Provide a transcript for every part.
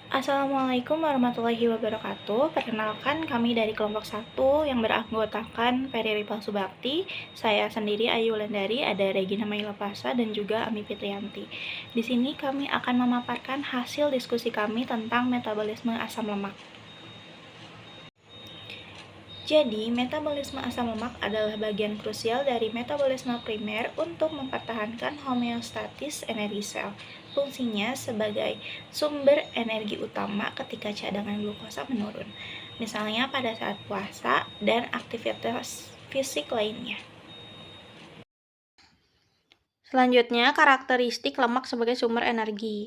Assalamualaikum warahmatullahi wabarakatuh. Perkenalkan kami dari kelompok 1 yang beranggotakan Ferry Ripal Subakti. Saya sendiri Ayu Wulandari, ada Regina Maila Pasa dan juga Ami Fitrianti. Di sini kami akan memaparkan hasil diskusi kami tentang metabolisme asam lemak. Jadi, metabolisme asam lemak adalah bagian krusial dari metabolisme primer untuk mempertahankan homeostatis energi sel. Fungsinya sebagai sumber energi utama ketika cadangan glukosa menurun, misalnya pada saat puasa dan aktivitas fisik lainnya. Selanjutnya, karakteristik lemak sebagai sumber energi.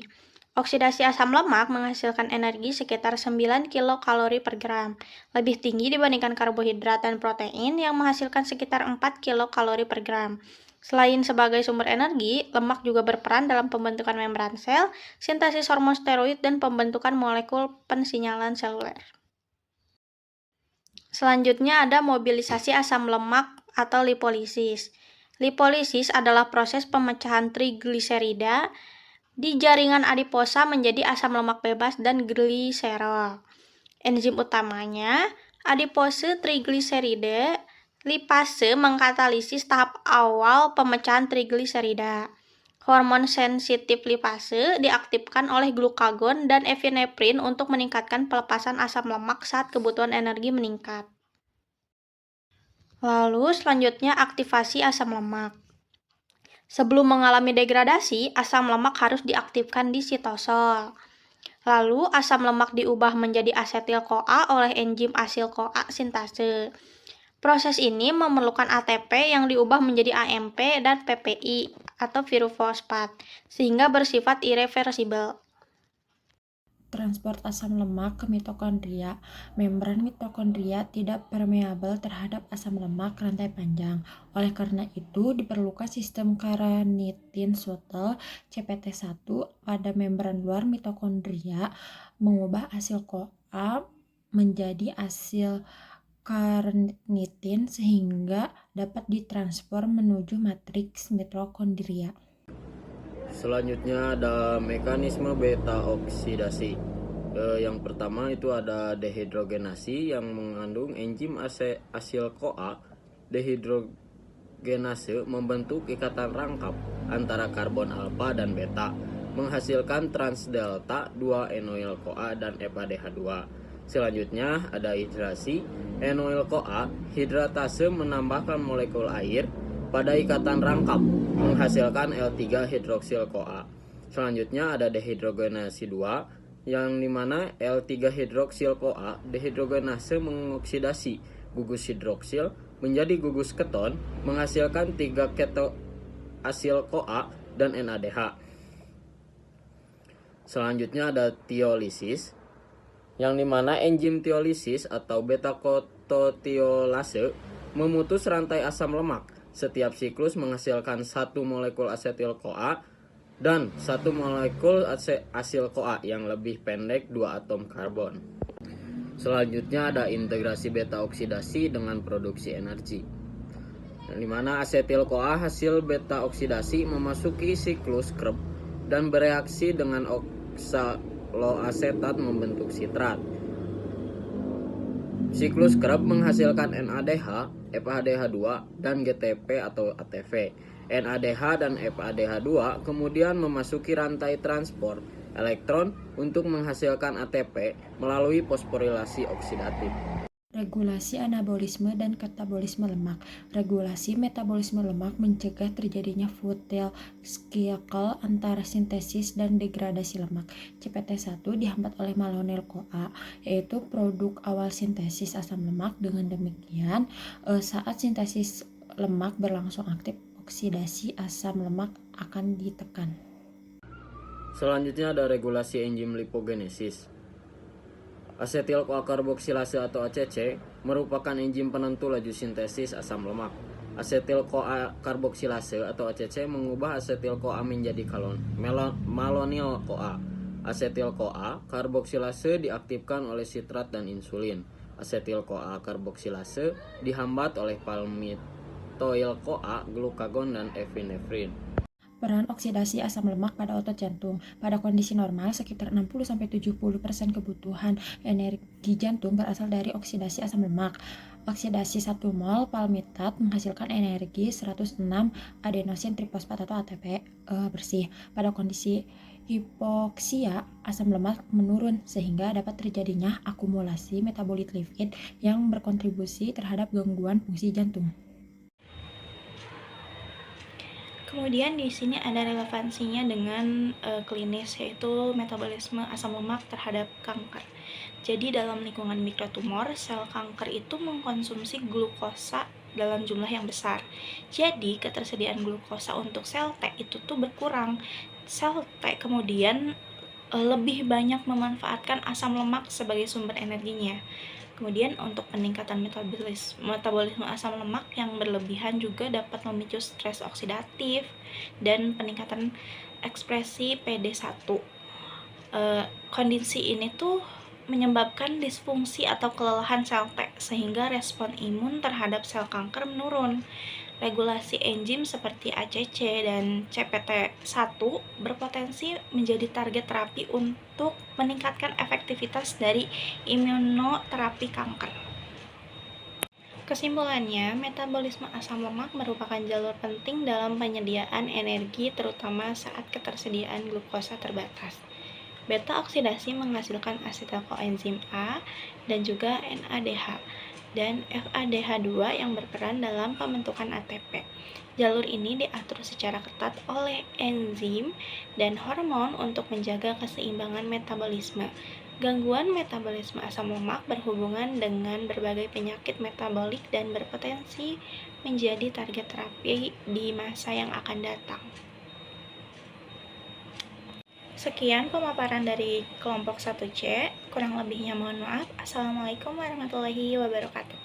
Oksidasi asam lemak menghasilkan energi sekitar 9 kilokalori per gram, lebih tinggi dibandingkan karbohidrat dan protein yang menghasilkan sekitar 4 kilokalori per gram. Selain sebagai sumber energi, lemak juga berperan dalam pembentukan membran sel, sintesis hormon steroid, dan pembentukan molekul pensinyalan seluler. Selanjutnya ada mobilisasi asam lemak atau lipolisis. Lipolisis adalah proses pemecahan trigliserida di jaringan adiposa menjadi asam lemak bebas dan gliserol. Enzim utamanya adipose trigliseride lipase mengkatalisis tahap awal pemecahan trigliserida. Hormon sensitif lipase diaktifkan oleh glukagon dan epinefrin untuk meningkatkan pelepasan asam lemak saat kebutuhan energi meningkat. Lalu selanjutnya aktivasi asam lemak. Sebelum mengalami degradasi, asam lemak harus diaktifkan di sitosol. Lalu asam lemak diubah menjadi asetil-CoA oleh enzim asil-CoA sintase. Proses ini memerlukan ATP yang diubah menjadi AMP dan PPI atau pirofosfat, sehingga bersifat irreversibel. Transport asam lemak ke mitokondria. Membran mitokondria tidak permeabel terhadap asam lemak rantai panjang. Oleh karena itu, diperlukan sistem carnitine shuttle CPT1 pada membran luar mitokondria mengubah asil CoA menjadi asil carnitine sehingga dapat ditransfer menuju matriks mitokondria. Selanjutnya ada mekanisme beta oksidasi. Yang pertama itu ada dehidrogenasi yang mengandung enzim asil CoA. Dehidrogenase membentuk ikatan rangkap antara karbon alfa dan beta, menghasilkan transdelta 2 enoil CoA dan FADH2. Selanjutnya ada hidrasi enoil CoA. Hidratase menambahkan molekul air pada ikatan rangkap, menghasilkan L3 hidroksil CoA. Selanjutnya ada dehidrogenasi 2, yang dimana L3 hidroksil CoA dehidrogenase mengoksidasi gugus hidroksil menjadi gugus keton, menghasilkan 3 ketoasil CoA dan NADH. Selanjutnya ada tiolisis, yang dimana enzim tiolisis atau beta-kototiolase memutus rantai asam lemak. Setiap siklus menghasilkan 1 molekul asetil CoA dan 1 molekul asil CoA yang lebih pendek 2 atom karbon. Selanjutnya ada integrasi beta oksidasi dengan produksi energi, yang dimana asetil CoA hasil beta oksidasi memasuki siklus Krebs dan bereaksi dengan oksaloasetat membentuk sitrat. Siklus Krebs menghasilkan NADH, FADH2, dan GTP atau ATV. NADH dan FADH2 kemudian memasuki rantai transport elektron untuk menghasilkan ATP melalui fosforilasi oksidatif. Regulasi anabolisme dan katabolisme lemak. Regulasi metabolisme lemak mencegah terjadinya full cycle antara sintesis dan degradasi lemak. CPT1 dihambat oleh malonyl CoA, yaitu produk awal sintesis asam lemak. Dengan demikian, saat sintesis lemak berlangsung aktif, oksidasi asam lemak akan ditekan. Selanjutnya ada regulasi enzim lipogenesis. Asetil-CoA karboksilase atau ACC merupakan enzim penentu laju sintesis asam lemak. Asetil-CoA karboksilase atau ACC mengubah asetil-CoA menjadi malonyl CoA. Asetil-CoA karboksilase diaktifkan oleh sitrat dan insulin. Asetil-CoA karboksilase dihambat oleh palmitoyl CoA, glukagon, dan epinefrin. Peran oksidasi asam lemak pada otot jantung. Pada kondisi normal, sekitar 60-70% kebutuhan energi jantung berasal dari oksidasi asam lemak. Oksidasi 1 mol palmitat menghasilkan energi 106 adenosin trifosfat atau ATP bersih. Pada kondisi hipoksia, asam lemak menurun sehingga dapat terjadinya akumulasi metabolit lipid yang berkontribusi terhadap gangguan fungsi jantung. Kemudian di sini ada relevansinya dengan klinis, yaitu metabolisme asam lemak terhadap kanker. Jadi dalam lingkungan mikrotumor, sel kanker itu mengkonsumsi glukosa dalam jumlah yang besar. Jadi ketersediaan glukosa untuk sel T itu tuh berkurang. Sel T kemudian lebih banyak memanfaatkan asam lemak sebagai sumber energinya. Kemudian untuk peningkatan metabolisme asam lemak yang berlebihan juga dapat memicu stres oksidatif dan peningkatan ekspresi PD1. Kondisi ini tuh menyebabkan disfungsi atau kelelahan sel T sehingga respon imun terhadap sel kanker menurun. Regulasi enzim seperti ACC dan CPT1 berpotensi menjadi target terapi untuk meningkatkan efektivitas dari imunoterapi kanker. Kesimpulannya, metabolisme asam lemak merupakan jalur penting dalam penyediaan energi terutama saat ketersediaan glukosa terbatas. Beta oksidasi menghasilkan asetil koenzim A dan juga NADH dan FADH2 yang berperan dalam pembentukan ATP. Jalur ini diatur secara ketat oleh enzim dan hormon untuk menjaga keseimbangan metabolisme. Gangguan metabolisme asam lemak berhubungan dengan berbagai penyakit metabolik dan berpotensi menjadi target terapi di masa yang akan datang. Sekian pemaparan dari kelompok 1C, kurang lebihnya mohon maaf. Assalamualaikum warahmatullahi wabarakatuh.